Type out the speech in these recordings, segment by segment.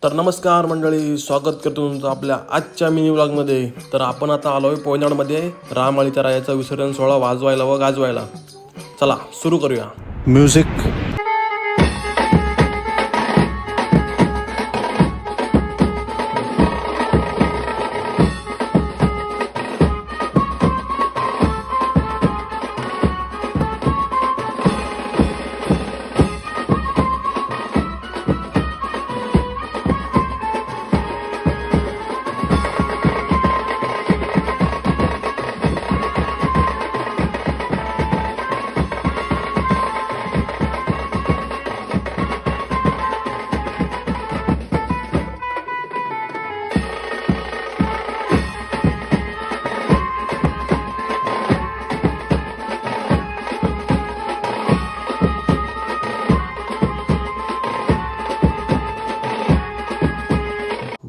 तर नमस्कार मंडळी, स्वागत करतो तुमचं आपल्या आजच्या मिनी व्लॉगमध्ये. तर आपण आता आलोय पोयनाडमध्ये रामाळीच्या रायाचा विसर्जन सोहळा वाजवायला व गाजवायला. चला सुरू करूया. म्युझिक.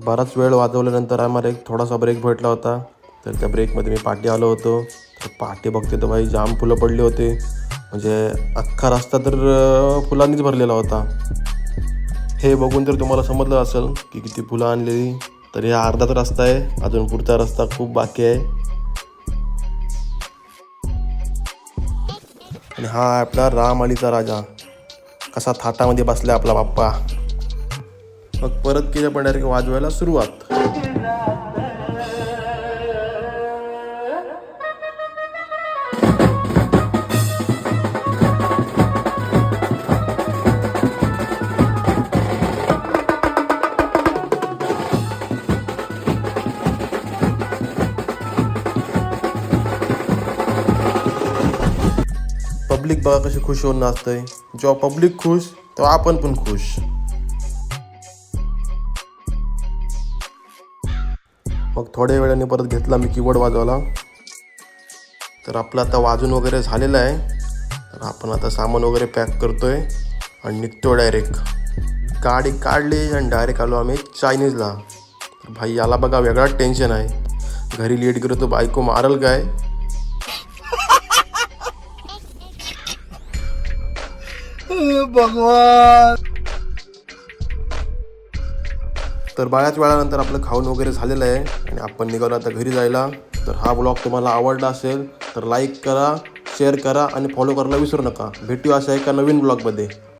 बराच वेळ वाजवल्यानंतर आम्हाला एक थोडासा ब्रेक भेटला होता. तर त्या ब्रेकमध्ये मी पाठी आलो होतो. तर पाठी बघते तर बाई जाम फुलं पडली होते. म्हणजे अख्खा रस्ता तर फुलांनीच भरलेला होता. हे बघून तर तुम्हाला समजलं असेल की किती फुलं आणलेली. तर हा अर्धाच रस्ता आहे, अजून पुढचा रस्ता खूप बाकी आहे. आणि हा आपला रामाळीचा राजा कसा थाटामध्ये बसला आपला बाप्पा. मग परत केलं पण डायरेक्ट वाजवायला सुरुवात. पब्लिक बघा कशी खुश होऊन नाचतंय. जेव्हा पब्लिक खुश तेव्हा आपण पण खुश. मग थोड्या वेळाने परत घेतला मी कीबोर्ड वाजवायला. तर आपलं आता वाजून वगैरे झालेलं आहे. तर आपण आता सामान वगैरे पॅक करतोय आणि निघतो डायरेक्ट. गाडी काढली आणि डायरेक्ट आलो आम्ही चायनीजला. तर भाई याला बघा वेगळाच टेन्शन आहे. घरी लेट गेलो तो बायको मारल काय. भगवान. तर बऱ्याच वेळानंतर आपलं खाऊन वगैरे झालेलं आहे आणि आपण निघालो आता घरी जायला. तर हा ब्लॉग तुम्हाला आवडला असेल तर लाईक करा, शेअर करा आणि फॉलो करायला विसरू नका. भेटूया अशा एका नवीन ब्लॉगमध्ये.